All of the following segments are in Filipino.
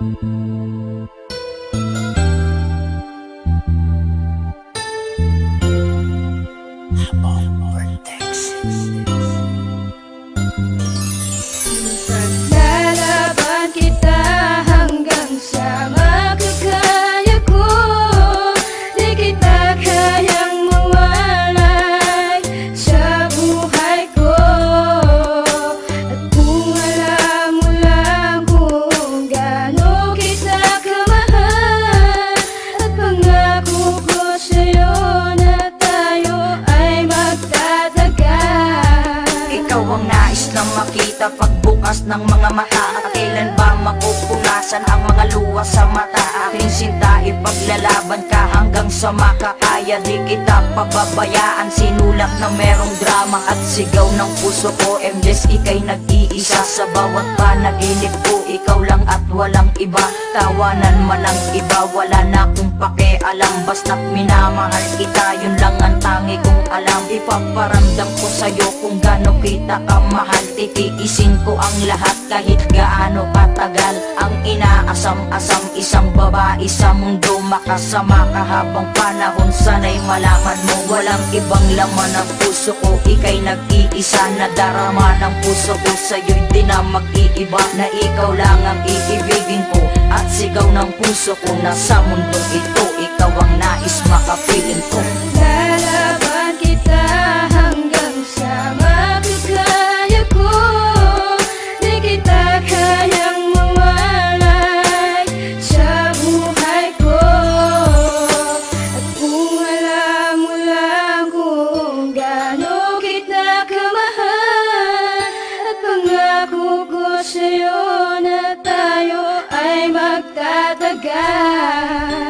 Lalaban kita hanggang sa makakaya ko. Di kita kayang mawalay sa buhay ko. At kung alam mo lang kung gaano kita kamahal, at pangako ko sa'yo na tayo ay magtatagal. Ikaw ang nais na makita pagbukas ng mga mata. At kailan ba mapupunasan ang mga luha sa mata? Aking sinta, ipaglalaban ka hanggang sa makakaya. Di kita pababayaan, sinulat na merong drama. At sigaw ng puso ko, MJs, ika'y nag-iisa. Sa bawat panaginip ko, ikaw lang at walang iba. Tawanan man ang iba, wala na akong pakialam. Basta't minamahal kita, yun lang ang tangi kong alam. Ipaparamdam ko sa'yo kung gaano kita kamahal. Titiisin ko ang lahat kahit gaano katagal. Ang inaasam-asam, isang babae sa mundo. Makasama ka habang panahon, sana'y malaman mo walang ibang laman ng puso ko. Ika'y nag-iisa, nadarama ng puso ko. Sa'yo'y di na mag-iiba, na ikaw lang ang iibigin ko. At sigaw ng puso ko na sa mundong ito, ikaw ang nais makapiling ko. Lalaban kita hanggang sa makakaya ko. Di kita kayang mawalay sa buhay ko. At kung alam mo lang kung gaano kita kamahal, at pangako ko sa'yo na tayo ay magtatagal.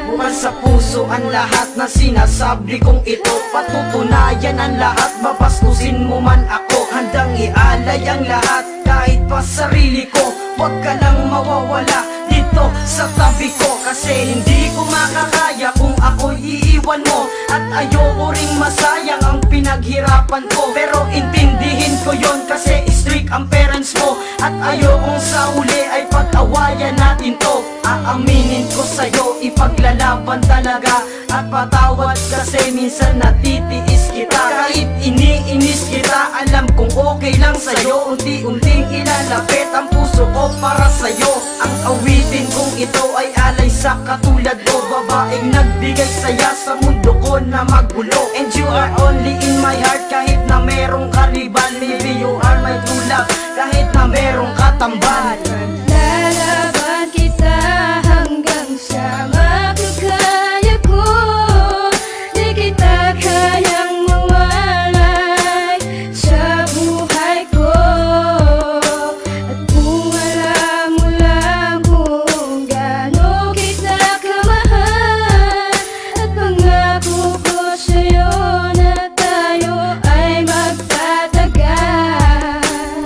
Bukas sa puso ang lahat na sinasabi kong ito. Patutunayan ang lahat, babastusin mo man ako. Handang ialay ang lahat, kahit pa sarili ko. Huwag ka lang mawawala dito sa tabi ko. Kasi hindi ko makakaya kung ako'y iiwan mo. At ayoko ring masayang ang pinaghirapan ko. Pero intindihin ko yon kasi strict ang parents mo. At ayokong sa uli ay pag-awayan natin to. Aaminin ko sa'yo, ipaglalaban talaga. At patawad kasi minsan natitiis kita. Kahit iniinis kita, alam kong okay lang sa'yo. Unti-unting ilalapit ang puso ko para sa'yo. Ang awitin kong ito ay alay sa katulad ko. Babaeng nagbigay saya sa mundo ko na magulo. And you are only in my heart kahit na merong karibal. Maybe you are my true love kahit na merong katambal. Lalaban kita hanggang sa makakaya ko. Di kita kayang mawalay sa buhay ko. At kung alam mo lang kung gaano kita kamahal, at pangako ko sa'yo na tayo ay magtatagal.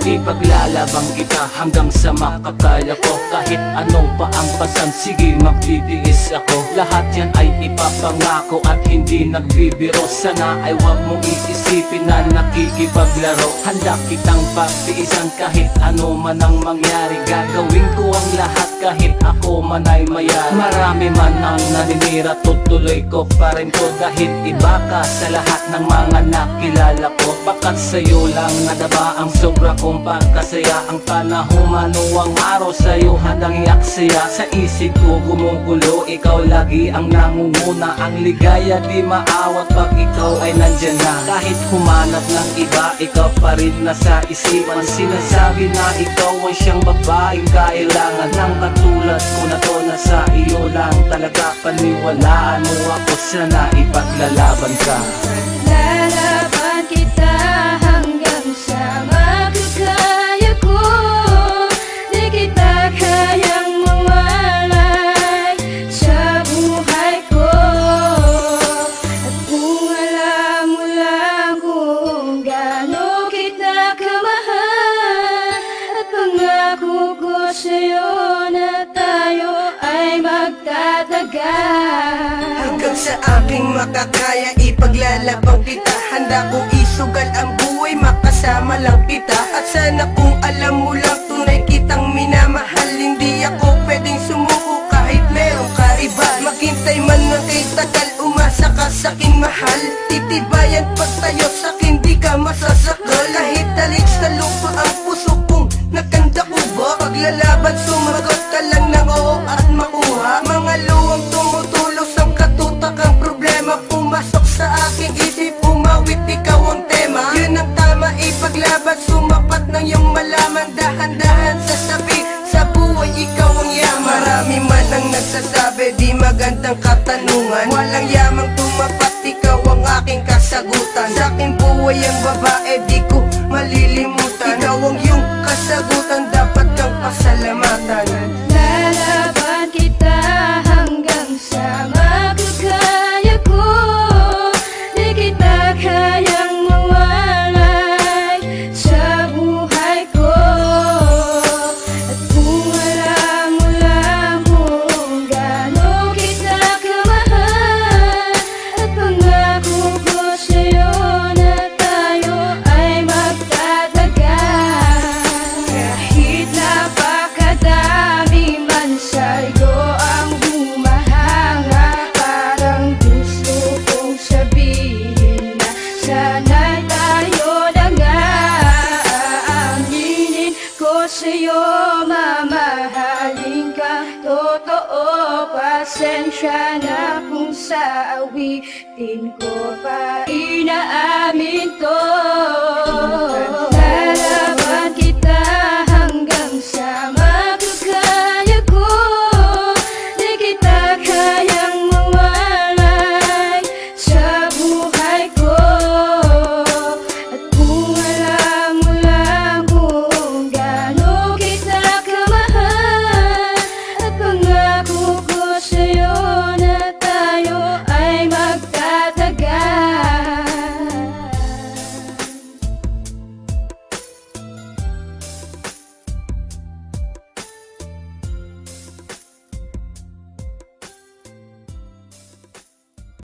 Ipaglalabang kita hanggang sa makakaya ko. Kahit anong pa ang pasan, sige magbibigis ako. Lahat yan ay ipapangako at hindi nagbibiro. Sana ay wag mong iisipin na nakikipaglaro. Handa kitang pagtiisan kahit ano man ang mangyari. Gagawin ko ang lahat kahit ako man ay mayari. Marami man ang naninira, tutuloy ko pa rin ko. Dahil iba ka sa lahat ng mga nakilala ko. Bakat sa'yo lang nadaba ang sobra kong pagkasaya. Ang panahon manuwang araw sa'yo handang iaksaya. Sa isip ko gumugulo, ikaw lagi ang nangunguna. Ang ligaya di maawat pag ikaw ay nandyan na. Kahit humanap ng iba, ikaw pa rin nasa isipan. Sinasabi na ikaw ay siyang babaeng kailangan ng katulad ko na to. Nasa iyo lang talaga, paniwalaan mo ako. Sana ipaglalaban ka. Lalaban kita hanggang sa makakaya ko. Di kita kayang mawalay sa buhay ko. At kung alam mo lang kung gaano kita kamahal, at pangako ko sa'yo na tayo ay magtatagal. Hanggang sa aking makakaya, ipaglalabang kita. Handa kong isugal ang buhay, makasama lang kita. At sana kung alam mo lang, tunay kitang minamahal. Hindi ako pwedeng sumuko Tibayan pagtayo sa'kin di ka masasakal. Kahit talik sa lupa ang puso kong nakanda ko ba? Paglalaban sumagot ka lang ng oo at makuha. Mga luwang tumutulos ang katutak. Ang problema pumasok sa aking isip, umawit ikaw ang tema. Yun ang tama, ipaglaban, sumapat ng iyong malaman. Dahan-dahan sasabi, sa buhay ikaw ang yaman. Marami man ang nagsasabi, di magandang katanungan. Walang yamang tumapat, ikaw ang aking kasagutan. Sa aking buhay ang babae, di ko malilimutan. Ikaw ang iyong kasagutan, dapat kang pasalamatan. Lalaban kita hanggang sa makakaya ko. Di kita kayang mawalay sa buhay ko. At kung alam mo lang kung gaano kita kamahal, at pangako ko sa'yo na tayo ay magtatagal. Kahit napakadami man sa'yo ang humahanga, parang gusto kong sabihin na sana'y tayo na nga. Aaminin ko sa'yo, mamahalin ka totoo. Pasensya na kung sa awitin ko pa inaamin to.